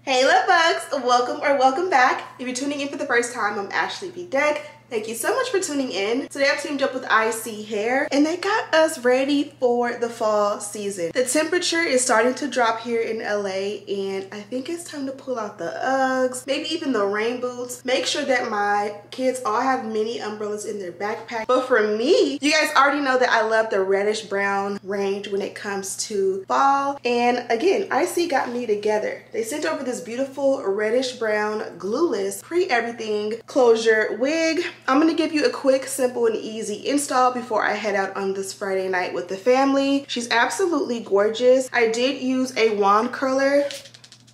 Hey love bugs, welcome or welcome back. If you're tuning in for the first time, I'm Ashley Bedeck. Thank you so much for tuning in. Today I've teamed up with ISEE Hair and they got us ready for the fall season. The temperature is starting to drop here in LA and I think it's time to pull out the Uggs, maybe even the rain boots. Make sure that my kids all have mini umbrellas in their backpack. But for me, you guys already know that I love the reddish brown range when it comes to fall. And again, ISEE got me together. They sent over this beautiful reddish brown glueless pre-everything closure wig. I'm gonna give you a quick, simple, and easy install before I head out on this Friday night with the family. She's absolutely gorgeous. I did use a wand curler,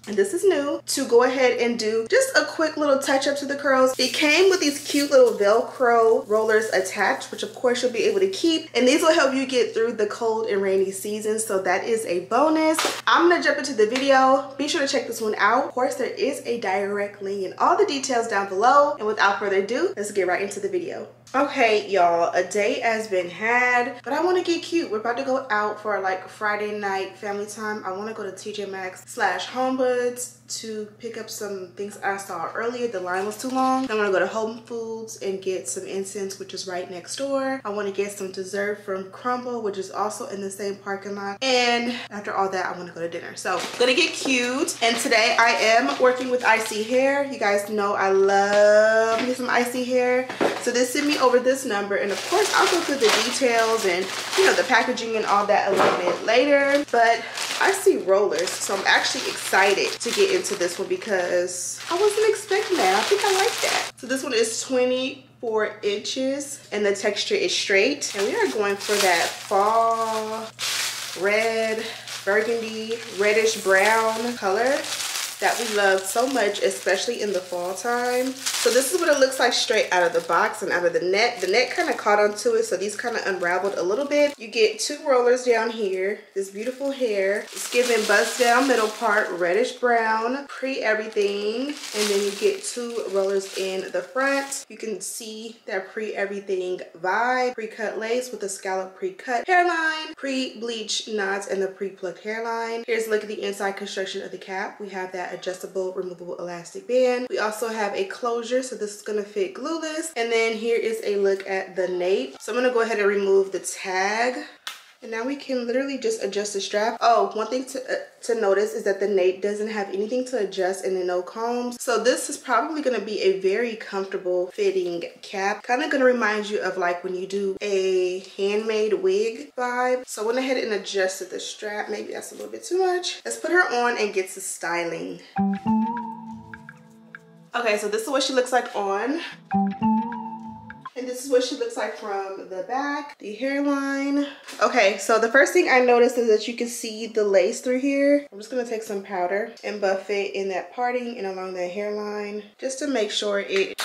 and this is new, to go ahead and do just a quick little touch up to the curls. It came with these cute little Velcro rollers attached, which of course you'll be able to keep. And these will help you get through the cold and rainy season. So that is a bonus. I'm gonna jump into the video. Be sure to check this one out. Of course, there is a direct link and all the details down below. And without further ado, let's get right into the video. Okay, y'all, a day has been had, but I want to get cute. We're about to go out for like Friday night family time. I want to go to TJ Maxx / HomeGoods to pick up some things I saw earlier. The line was too long. I'm gonna go to Home Foods and get some incense, which is right next door. I want to get some dessert from Crumble, which is also in the same parking lot. And after all that, I want to go to dinner. So I'm gonna get cute. And today I am working with ISEE Hair. You guys know I love me some ISEE Hair. So they sent me over this number, and of course I'll go through the details and the packaging and all that a little bit later. But I see rollers, so I'm actually excited to get into this one because I wasn't expecting that. I think I like that. So this one is 24 inches and the texture is straight, and we are going for that fall red, burgundy, reddish brown color that we love so much, especially in the fall time. So this is what it looks like straight out of the box and out of the net. The net kind of caught onto it, so these kind of unraveled a little bit. You get two rollers down here, this beautiful hair. It's giving bust down middle part, reddish brown, pre-everything. And then you get two rollers in the front. You can see that pre-everything vibe. Pre-cut lace with a scallop pre-cut hairline, pre-bleach knots, and the pre-plucked hairline. Here's a look at the inside construction of the cap. We have that adjustable removable elastic band. We also have a closure, so this is going to fit glueless. And then here is a look at the nape. So I'm going to go ahead and remove the tag. And now we can literally just adjust the strap. Oh, one thing to notice is that the nape doesn't have anything to adjust and then no combs. So this is probably going to be a very comfortable fitting cap. Kind of going to remind you of like when you do a handmade wig vibe. So I went ahead and adjusted the strap. Maybe that's a little bit too much. Let's put her on and get to styling. Okay, so this is what she looks like on. And this is what she looks like from the back, the hairline. Okay, so the first thing I noticed is that you can see the lace through here. I'm just gonna take some powder and buff it in that parting and along that hairline, just to make sure it,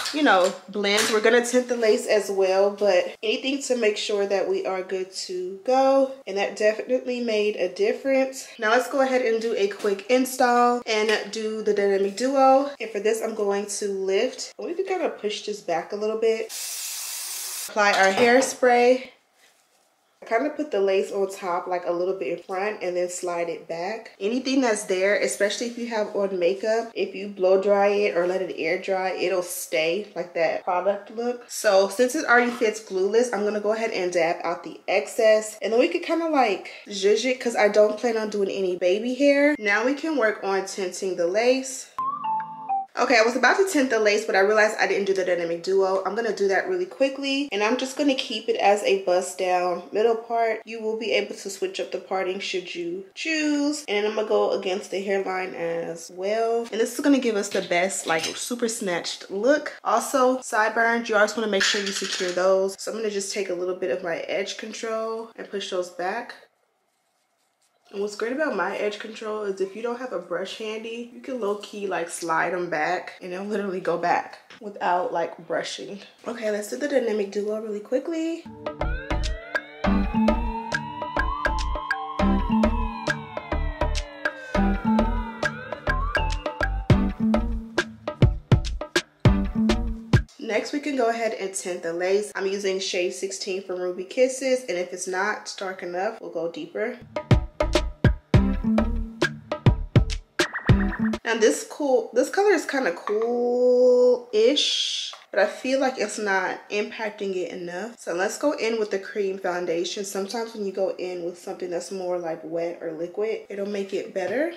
blends. We're gonna tint the lace as well, but anything to make sure that we are good to go. And that definitely made a difference. Now let's go ahead and do a quick install and do the dynamic duo. And for this, I'm going to lift. We can kind of push this back a little bit. Apply our hairspray. I kind of put the lace on top like a little bit in front and then slide it back. Anything that's there, especially if you have on makeup, if you blow dry it or let it air dry, it'll stay like that product look. So since it already fits glueless, I'm gonna go ahead and dab out the excess, and then we can kind of like zhuzh it because I don't plan on doing any baby hair. Now we can work on tinting the lace. Okay, I was about to tint the lace, but I realized I didn't do the dynamic duo. I'm gonna do that really quickly, and I'm just gonna keep it as a bust down middle part. You will be able to switch up the parting should you choose. And then I'm gonna go against the hairline as well. And this is gonna give us the best, like, super snatched look. Also, sideburns, you always wanna make sure you secure those. So I'm gonna just take a little bit of my edge control and push those back. And what's great about my edge control is if you don't have a brush handy, you can low-key like slide them back and they'll literally go back without like brushing. Okay, let's do the dynamic duo really quickly. Next, we can go ahead and tint the lace. I'm using shade 16 from Ruby Kisses, and if it's not dark enough, we'll go deeper. Now Now this color is kind of cool-ish, but I feel like it's not impacting it enough. So let's go in with the cream foundation. Sometimes when you go in with something that's more like wet or liquid, it'll make it better.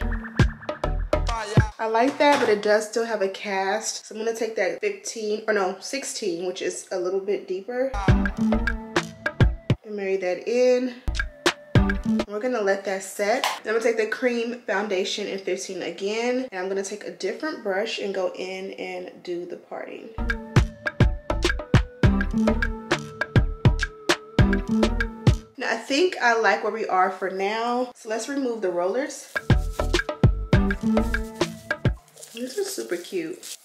I like that, but it does still have a cast. So I'm gonna take that 16, which is a little bit deeper, and marry that in. We're gonna let that set. Then I'm gonna take the cream foundation in 15 again, and I'm gonna take a different brush and go in and do the parting. Now I think I like where we are for now, so let's remove the rollers. These are super cute.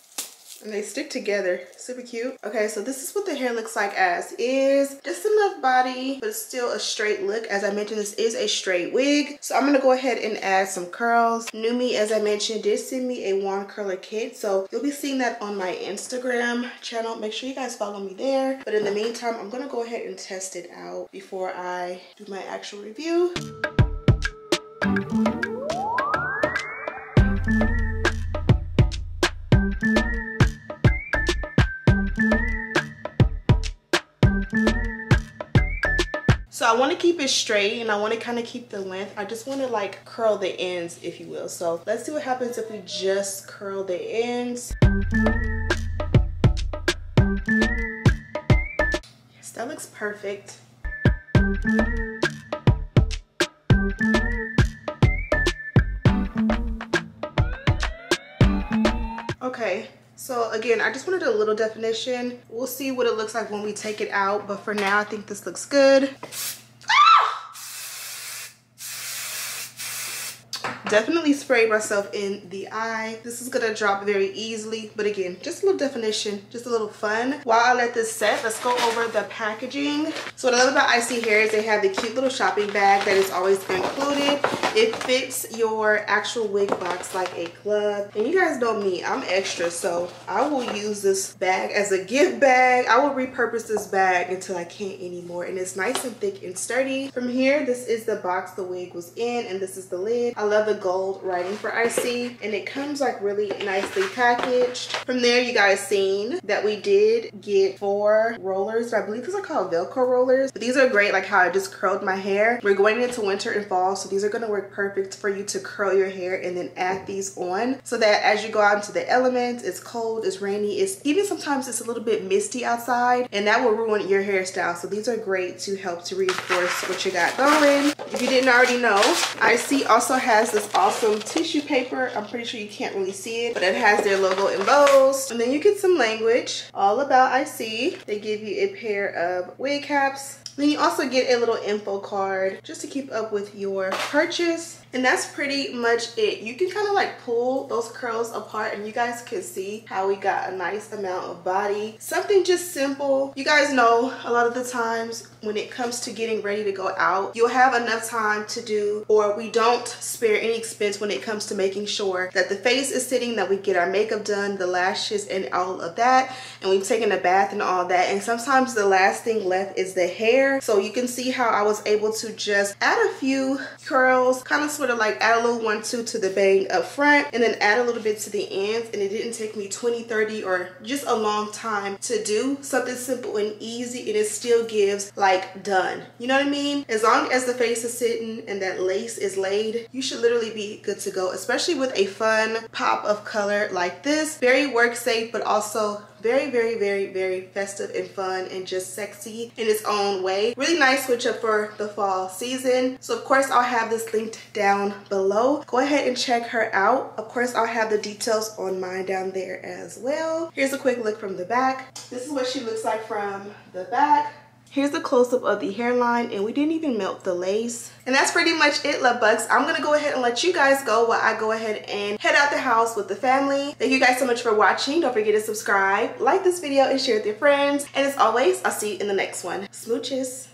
And they stick together, super cute. Okay, so this is what the hair looks like as is. Just enough body, but it's still a straight look. As I mentioned, this is a straight wig. So I'm gonna go ahead and add some curls. Numi, as I mentioned, did send me a wand curler kit. So you'll be seeing that on my Instagram channel. Make sure you guys follow me there. But in the meantime, I'm gonna go ahead and test it out before I do my actual review. So I want to keep it straight and I want to kind of keep the length. I just want to like curl the ends, if you will. So let's see what happens if we just curl the ends. Yes, that looks perfect. Okay. So again, I just wanted a little definition. We'll see what it looks like when we take it out, but for now I think this looks good. Definitely sprayed myself in the eye. This is gonna drop very easily, but again, just a little definition, just a little fun. While I let this set, let's go over the packaging. So what I love about ISEE Hair is they have the cute little shopping bag that is always included. It fits your actual wig box like a glove. And you guys know me, I'm extra, so I will use this bag as a gift bag. I will repurpose this bag until I can't anymore. And it's nice and thick and sturdy. From here, this is the box the wig was in, and this is the lid. I love the gold writing for ISEE, and it comes like really nicely packaged. From there, you guys seen that we did get 4 rollers. I believe these are called Velcro rollers, but these are great, like how I just curled my hair. We're going into winter and fall, so these are gonna work perfect for you to curl your hair and then add these on, so that as you go out into the elements, it's cold, it's rainy, it's even sometimes it's a little bit misty outside, and that will ruin your hairstyle. So these are great to help to reinforce what you got going. If you didn't already know, ISEE also has this awesome tissue paper. I'm pretty sure you can't really see it, but it has their logo embossed. And then you get some language all about ISEE. They give you a pair of wig caps. Then you also get a little info card just to keep up with your purchase. And that's pretty much it. You can kind of like pull those curls apart and you guys can see how we got a nice amount of body. Something just simple. You guys know a lot of the times when it comes to getting ready to go out, you'll have enough time to do, or we don't spare any expense when it comes to making sure that the face is sitting, that we get our makeup done, the lashes and all of that, and we've taken a bath and all that. And sometimes the last thing left is the hair. So you can see how I was able to just add a few curls, kind of sort of like add a little 1-2 to the bang up front, and then add a little bit to the ends. And it didn't take me 20, 30 or just a long time to do something simple and easy, and it still gives like done. You know what I mean? As long as the face is sitting and that lace is laid, you should literally be good to go, especially with a fun pop of color like this. Very work safe, but also very, very, very, very festive and fun and just sexy in its own way. Really nice switch up for the fall season. So of course I'll have this linked down below. Go ahead and check her out. Of course I'll have the details on mine down there as well. Here's a quick look from the back. This is what she looks like from the back. Here's the close-up of the hairline, and we didn't even melt the lace. And that's pretty much it, love bugs. I'm gonna go ahead and let you guys go while I go ahead and head out the house with the family. Thank you guys so much for watching. Don't forget to subscribe, like this video, and share with your friends. And as always, I'll see you in the next one. Smooches.